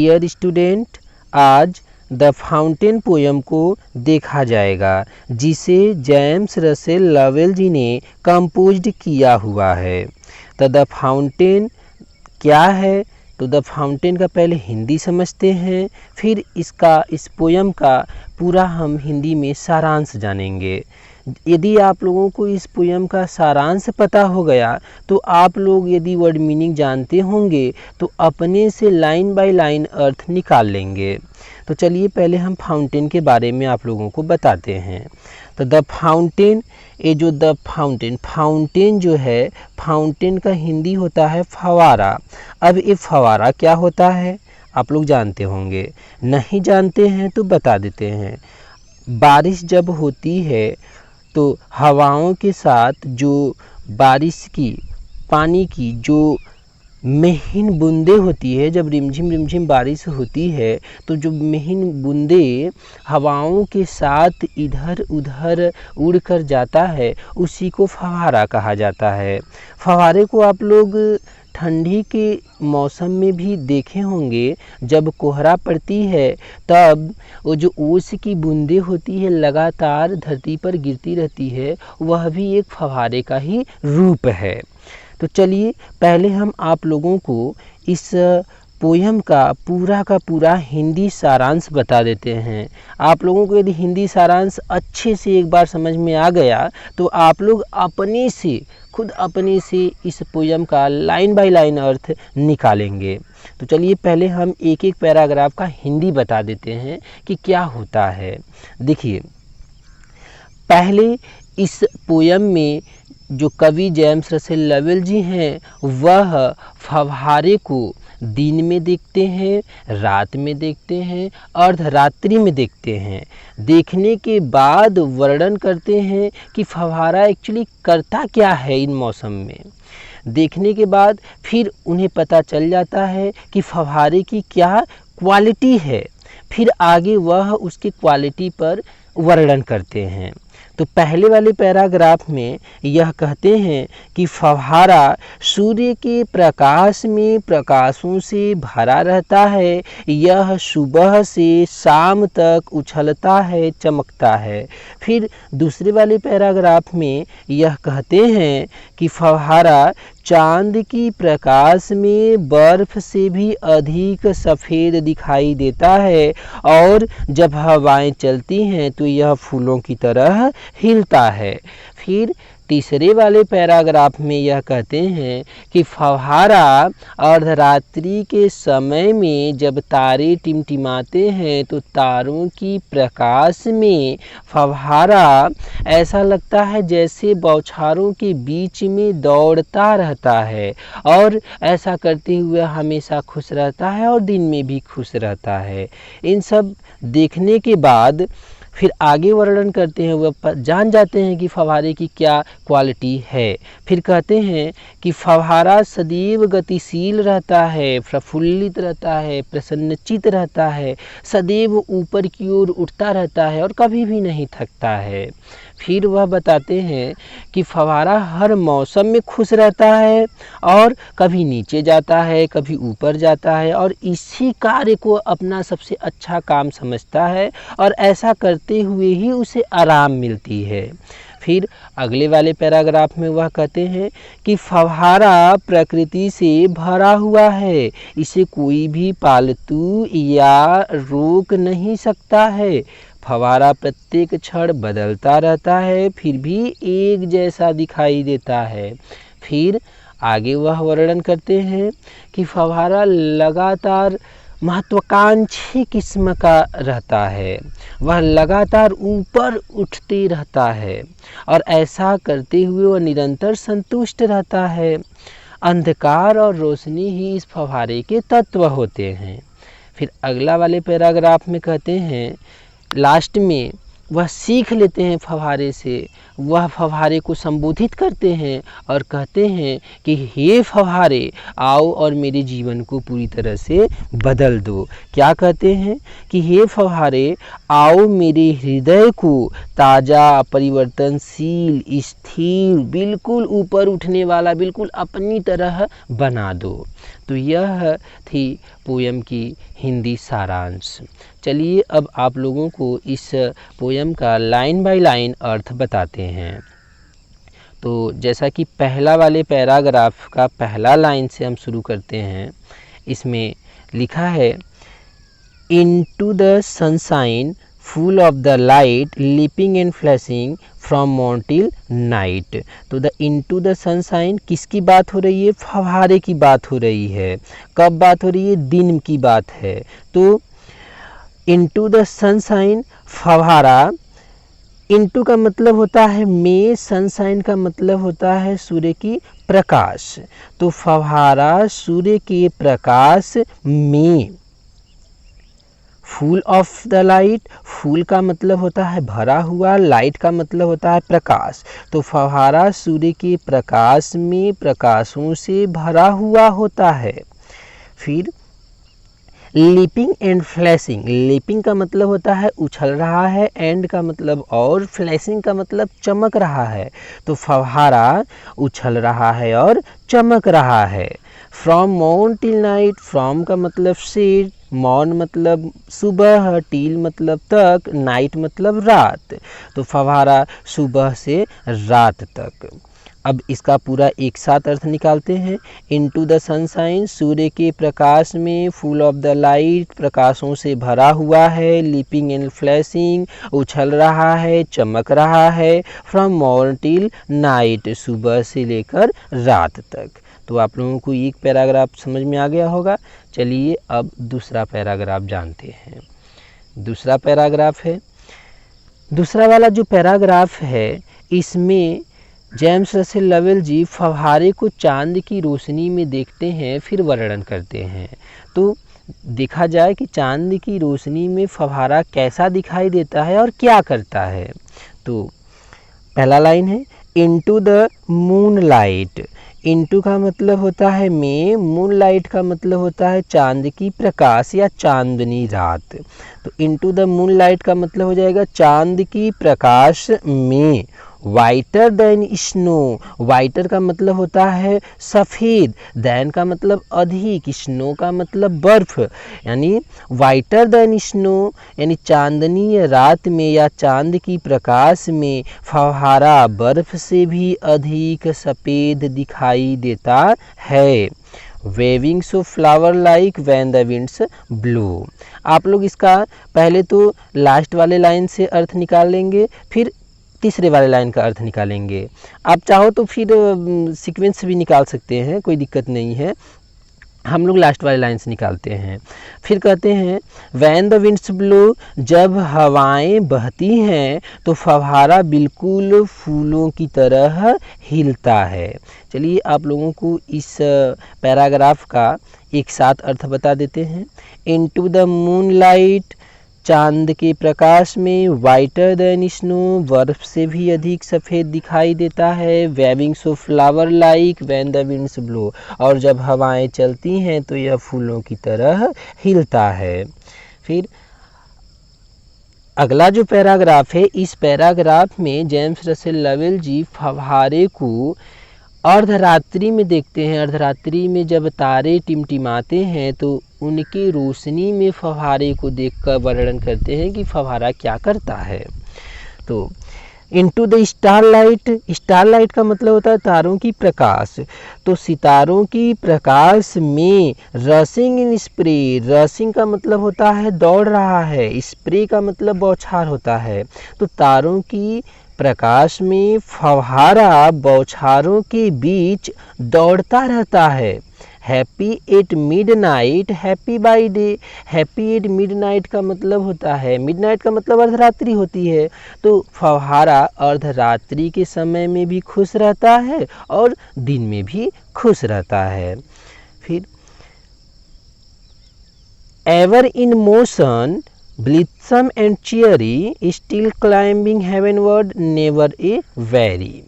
Dear student, आज the fountain poem को देखा जाएगा जिसे जेम्स रसेल लवेल जी ने कंपोज्ड किया हुआ है। तो द फाउंटेन क्या है, तो द फाउंटेन का पहले हिंदी समझते हैं, फिर इस पोयम का पूरा हम हिंदी में सारांश जानेंगे। यदि आप लोगों को इस पोयम का सारांश पता हो गया तो आप लोग यदि वर्ड मीनिंग जानते होंगे तो अपने से लाइन बाय लाइन अर्थ निकाल लेंगे। तो चलिए पहले हम फाउंटेन के बारे में आप लोगों को बताते हैं। तो द फाउंटेन, ये जो द फाउंटेन जो है, फाउंटेन का हिंदी होता है फवारा। अब ये फवारा क्या होता है आप लोग जानते होंगे, नहीं जानते हैं तो बता देते हैं। बारिश जब होती है तो हवाओं के साथ जो बारिश की पानी की जो महीन बूंदें होती है, जब रिमझिम रिमझिम बारिश होती है तो जो महीन बूंदें हवाओं के साथ इधर उधर उड़कर जाता है उसी को फव्वारा कहा जाता है। फव्वारे को आप लोग ठंडी के मौसम में भी देखे होंगे, जब कोहरा पड़ती है तब वो जो ओस की बूंदें होती है लगातार धरती पर गिरती रहती है, वह भी एक फव्वारे का ही रूप है। तो चलिए पहले हम आप लोगों को इस पोयम का पूरा हिंदी सारांश बता देते हैं। आप लोगों को यदि हिंदी सारांश अच्छे से एक बार समझ में आ गया तो आप लोग खुद अपने से इस पोयम का लाइन बाय लाइन अर्थ निकालेंगे। तो चलिए पहले हम एक एक पैराग्राफ का हिंदी बता देते हैं कि क्या होता है। देखिए, पहले इस पोयम में जो कवि जेम्स रसेल लवेल जी हैं वह फव्वारे को दिन में देखते हैं, रात में देखते हैं, अर्धरात्रि में देखते हैं। देखने के बाद वर्णन करते हैं कि फव्वारा एक्चुअली करता क्या है इन मौसम में। देखने के बाद फिर उन्हें पता चल जाता है कि फव्वारे की क्या क्वालिटी है, फिर आगे वह उसकी क्वालिटी पर वर्णन करते हैं। तो पहले वाले पैराग्राफ में यह कहते हैं कि फव्वारा सूर्य के प्रकाश में प्रकाशों से भरा रहता है, यह सुबह से शाम तक उछलता है, चमकता है। फिर दूसरे वाले पैराग्राफ में यह कहते हैं कि फव्वारा चांद की प्रकाश में बर्फ से भी अधिक सफ़ेद दिखाई देता है और जब हवाएं चलती हैं तो यह फूलों की तरह हिलता है। फिर तीसरे वाले पैराग्राफ में यह कहते हैं कि फव्वारा अर्धरात्रि के समय में जब तारे टिमटिमाते हैं तो तारों की प्रकाश में फव्वारा ऐसा लगता है जैसे बौछारों के बीच में दौड़ता रहता है और ऐसा करते हुए हमेशा खुश रहता है और दिन में भी खुश रहता है। इन सब देखने के बाद फिर आगे वर्णन करते हैं, वह जान जाते हैं कि फव्वारे की क्या क्वालिटी है। फिर कहते हैं कि फव्वारा सदैव गतिशील रहता है, प्रफुल्लित रहता है, प्रसन्नचित रहता है, सदैव ऊपर की ओर उठता रहता है और कभी भी नहीं थकता है। फिर वह बताते हैं कि फव्वारा हर मौसम में खुश रहता है और कभी नीचे जाता है, कभी ऊपर जाता है और इसी कार्य को अपना सबसे अच्छा काम समझता है और ऐसा करते हुए ही उसे आराम मिलती है। फिर अगले वाले पैराग्राफ में वह कहते हैं कि फव्वारा प्रकृति से भरा हुआ है, इसे कोई भी पालतू या रोक नहीं सकता है। फव्वारा प्रत्येक क्षण बदलता रहता है फिर भी एक जैसा दिखाई देता है। फिर आगे वह वर्णन करते हैं कि फव्वारा लगातार महत्वाकांक्षी किस्म का रहता है, वह लगातार ऊपर उठते रहता है और ऐसा करते हुए वह निरंतर संतुष्ट रहता है। अंधकार और रोशनी ही इस फव्वारे के तत्व होते हैं। फिर अगला वाले पैराग्राफ में कहते हैं, लास्ट में वह सीख लेते हैं फव्वारे से, वह फव्वारे को संबोधित करते हैं और कहते हैं कि हे फव्वारे आओ और मेरे जीवन को पूरी तरह से बदल दो। क्या कहते हैं कि हे फव्वारे आओ मेरे हृदय को ताज़ा, परिवर्तनशील, स्थिर, बिल्कुल ऊपर उठने वाला, बिल्कुल अपनी तरह बना दो। तो यह थी पोयम की हिंदी सारांश। चलिए अब आप लोगों को इस पोयम का लाइन बाय लाइन अर्थ बताते हैं। तो जैसा कि पहला वाले पैराग्राफ का पहला लाइन से हम शुरू करते हैं। इसमें लिखा है, into the sunshine full of the light leaping and flashing from morn till night. तो द इनटू द सनशाइन किसकी बात हो रही है? फव्वारे की बात हो रही है। कब बात हो रही है? दिन की बात है। तो इनटू द सनशाइन फव्वारा, इनटू का मतलब होता है में, सनशाइन का मतलब होता है सूर्य की प्रकाश। तो फव्वारा सूर्य के प्रकाश में, full of the light, full का मतलब होता है भरा हुआ, लाइट का मतलब होता है प्रकाश। तो फव्वारा सूर्य के प्रकाश में, प्रकाशों से भरा हुआ होता है। फिर लीपिंग एंड फ्लैशिंग, लीपिंग का मतलब होता है उछल रहा है, एंड का मतलब और, फ्लैशिंग का मतलब चमक रहा है। तो फव्वारा उछल रहा है और चमक रहा है। From morn till night, from का मतलब से, मॉर्न मतलब सुबह, टिल मतलब तक, नाइट मतलब रात। तो फव्वारा सुबह से रात तक। अब इसका पूरा एक साथ अर्थ निकालते हैं। इनटू द सनशाइन, सूर्य के प्रकाश में, फुल ऑफ द लाइट, प्रकाशों से भरा हुआ है, लीपिंग एंड फ्लैशिंग, उछल रहा है, चमक रहा है, फ्रॉम मॉर्न टिल नाइट, सुबह से लेकर रात तक। तो आप लोगों को एक पैराग्राफ समझ में आ गया होगा। चलिए अब दूसरा पैराग्राफ जानते हैं। दूसरा पैराग्राफ है, दूसरा वाला जो पैराग्राफ है इसमें जेम्स रसेल लवेल जी फव्वारे को चांद की रोशनी में देखते हैं, फिर वर्णन करते हैं। तो देखा जाए कि चांद की रोशनी में फव्वारा कैसा दिखाई देता है और क्या करता है। तो पहला लाइन है, into the moon light. Into का मतलब होता है में, मून लाइट का मतलब होता है चांद की प्रकाश या चांदनी रात। तो इनटू द मून लाइट का मतलब हो जाएगा चांद की प्रकाश में। वाइटर देन स्नो, वाइटर का मतलब होता है सफ़ेद, देन का मतलब अधिक, स्नो का मतलब बर्फ, यानी वाइटर देन स्नो यानी चांदनी रात में या चांद की प्रकाश में फव्वारा बर्फ से भी अधिक सफ़ेद दिखाई देता है। Waving so flower like when the winds blow. आप लोग इसका पहले तो लास्ट वाले लाइन से अर्थ निकाल लेंगे, फिर तीसरे वाले लाइन का अर्थ निकालेंगे। आप चाहो तो फिर सीक्वेंस भी निकाल सकते हैं, कोई दिक्कत नहीं है। हम लोग लास्ट वाले लाइन से निकालते हैं। फिर कहते हैं वैन द विंड्स ब्लो, जब हवाएं बहती हैं तो फव्वारा बिल्कुल फूलों की तरह हिलता है। चलिए आप लोगों को इस पैराग्राफ का एक साथ अर्थ बता देते हैं। इनटू द मून लाइट, चांद के प्रकाश में, वाइटर देन स्नो, बर्फ से भी अधिक सफ़ेद दिखाई देता है, waving so flower like when the winds blow, और जब हवाएं चलती हैं तो यह फूलों की तरह हिलता है। फिर अगला जो पैराग्राफ है, इस पैराग्राफ में जेम्स रसेल लवेल जी फव्वारे को अर्धरात्रि में देखते हैं। अर्धरात्रि में जब तारे टिमटिमाते हैं तो उनकी रोशनी में फव्वारे को देखकर वर्णन करते हैं कि फव्वारा क्या करता है। तो इनटू द स्टारलाइट, स्टारलाइट का मतलब होता है तारों की प्रकाश। तो सितारों की प्रकाश में रसिंग इन स्प्रे, रसिंग का मतलब होता है दौड़ रहा है, स्प्रे का मतलब बौछार होता है। तो तारों की प्रकाश में फव्वारा बौछारों के बीच दौड़ता रहता है। Happy at midnight, happy by day, happy at midnight का मतलब होता है, मिडनाइट का मतलब अर्धरात्रि होती है। तो फव्वारा अर्धरात्रि के समय में भी खुश रहता है और दिन में भी खुश रहता है। फिर ever in motion blithesome and cheery still climbing heavenward never aweary.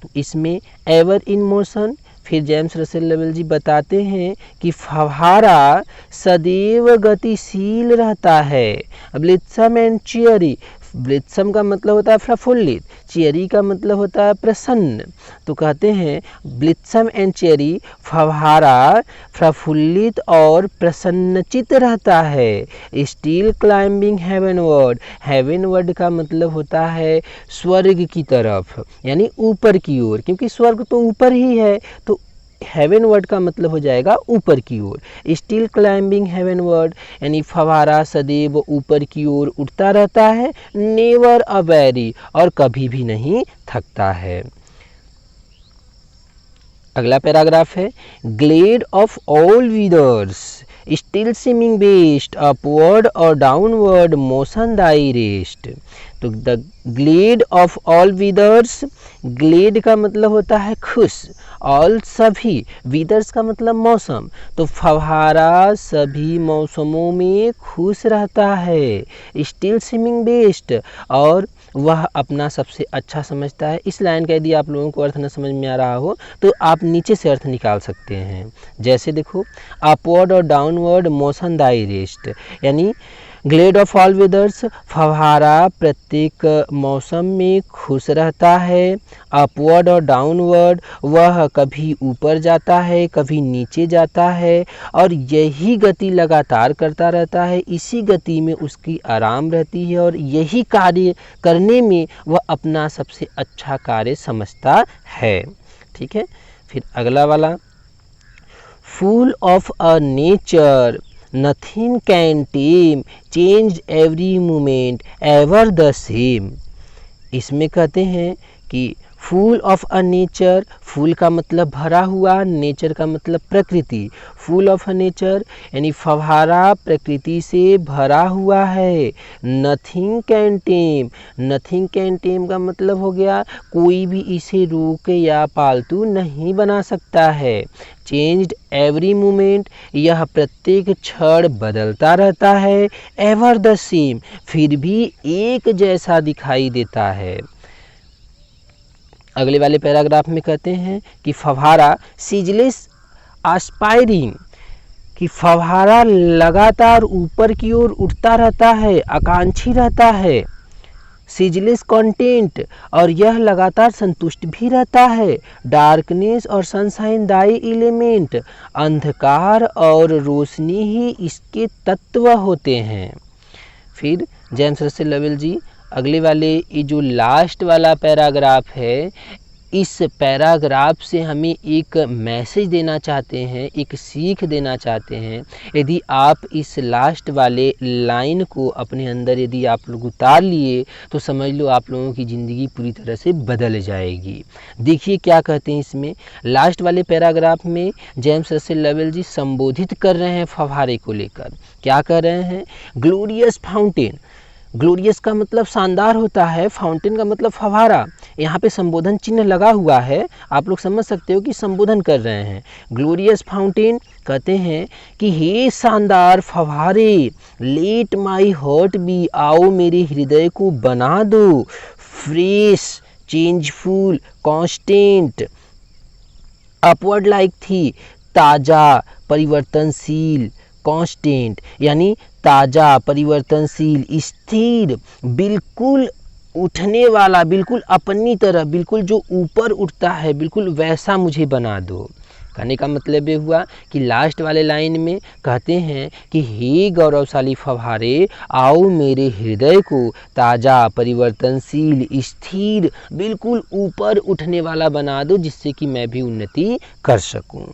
तो इसमें एवर इन मोशन, फिर जेम्स रसेल लवेल जी बताते हैं कि फव्वारा सदैव गतिशील रहता है। ब्लिथसम एंड चियरी, ब्लिथसम का मतलब होता है प्रफुल्लित, चियरी का मतलब होता है प्रसन्न। तो कहते हैं ब्लिथसम एंड चियरी, फव्वारा प्रफुल्लित और प्रसन्नचित रहता है। स्टिल क्लाइंबिंग हेवनवर्ड, हेवनवर्ड का मतलब होता है स्वर्ग की तरफ, यानी ऊपर की ओर, क्योंकि स्वर्ग तो ऊपर ही है, तो हेवन वर्ड का मतलब हो जाएगा ऊपर की ओर। स्टिल क्लाइंबिंग हेवन वर्ड यानी फव्वारा सदैव ऊपर की ओर उठता रहता है। नेवर अ वेरी, और कभी भी नहीं थकता है। अगला पैराग्राफ है glad of all weathers still seeming best upward और डाउनवर्ड मोशन दाई रेस्ट। तो the glad of all weathers, glad का मतलब होता है खुश, ऑल सभी, वीदर्स का मतलब मौसम, तो फव्वारा सभी मौसमों में खुश रहता है। स्टिल स्विमिंग बेस्ट, और वह अपना सबसे अच्छा समझता है। इस लाइन का यदि आप लोगों को अर्थ न समझ में आ रहा हो तो आप नीचे से अर्थ निकाल सकते हैं। जैसे देखो, अपवर्ड और डाउनवर्ड मोशन दाई रेस्ट, यानी ग्लेड ऑफ ऑल वेदर्स, फव्वारा प्रत्येक मौसम में खुश रहता है। अपवर्ड और डाउनवर्ड, वह कभी ऊपर जाता है कभी नीचे जाता है, और यही गति लगातार करता रहता है। इसी गति में उसकी आराम रहती है और यही कार्य करने में वह अपना सबसे अच्छा कार्य समझता है। ठीक है, फिर अगला वाला, full of a nature nothing can time change every moment ever the same. इसमें कहते हैं कि फूल ऑफ अ नेचर, फूल का मतलब भरा हुआ, नेचर का मतलब प्रकृति। फूल ऑफ अ नेचर यानी फव्वारा प्रकृति से भरा हुआ है। Nothing can time, nothing can टेम का मतलब हो गया कोई भी इसे रोक या पालतू नहीं बना सकता है। चेंज्ड एवरी मोमेंट, यह प्रत्येक क्षण बदलता रहता है। एवर द सेम, फिर भी एक जैसा दिखाई देता है। अगले वाले पैराग्राफ में कहते हैं कि फव्वारा सीजलेस एस्पायरिंग, कि फव्वारा लगातार ऊपर की ओर उठता रहता है, आकांक्षी रहता है। सीजलेस कंटेंट, और यह लगातार संतुष्ट भी रहता है। डार्कनेस और सनशाइन दाई एलिमेंट, अंधकार और रोशनी ही इसके तत्व होते हैं। फिर जेम्स रसेल लवेल जी अगले वाले ये जो लास्ट वाला पैराग्राफ है, इस पैराग्राफ से हमें एक मैसेज देना चाहते हैं, एक सीख देना चाहते हैं। यदि आप इस लास्ट वाले लाइन को अपने अंदर यदि आप लोग उतार लिए तो समझ लो आप लोगों की ज़िंदगी पूरी तरह से बदल जाएगी। देखिए क्या कहते हैं इसमें, लास्ट वाले पैराग्राफ में जेम्स रसेल लवेल जी संबोधित कर रहे हैं फव्वारे को लेकर। क्या कर रहे हैं, ग्लोरियस फाउंटेन, ग्लोरियस का मतलब शानदार होता है, फाउंटेन का मतलब फव्वारा। यहाँ पे संबोधन चिन्ह लगा हुआ है, आप लोग समझ सकते हो कि संबोधन कर रहे हैं। ग्लोरियस फाउंटेन कहते हैं कि हे शानदार फव्वारे, लेट माई हार्ट बी, आओ मेरे हृदय को बना दो fresh, changeful, constant, upward like थी, ताज़ा, परिवर्तनशील, कांस्टेंट यानी ताज़ा, परिवर्तनशील, स्थिर, बिल्कुल उठने वाला, बिल्कुल अपनी तरह, बिल्कुल जो ऊपर उठता है, बिल्कुल वैसा मुझे बना दो। कहने का मतलब ये हुआ कि लास्ट वाले लाइन में कहते हैं कि हे गौरवशाली फव्वारे, आओ मेरे हृदय को ताज़ा, परिवर्तनशील, स्थिर, बिल्कुल ऊपर उठने वाला बना दो, जिससे कि मैं भी उन्नति कर सकूं।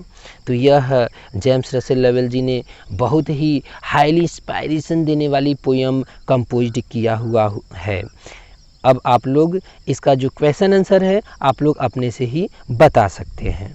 तो यह जेम्स रसेल लवेल जी ने बहुत ही हाईली इंस्पायरेशन देने वाली पोयम कंपोज्ड किया हुआ है। अब आप लोग इसका जो क्वेश्चन आंसर है आप लोग अपने से ही बता सकते हैं।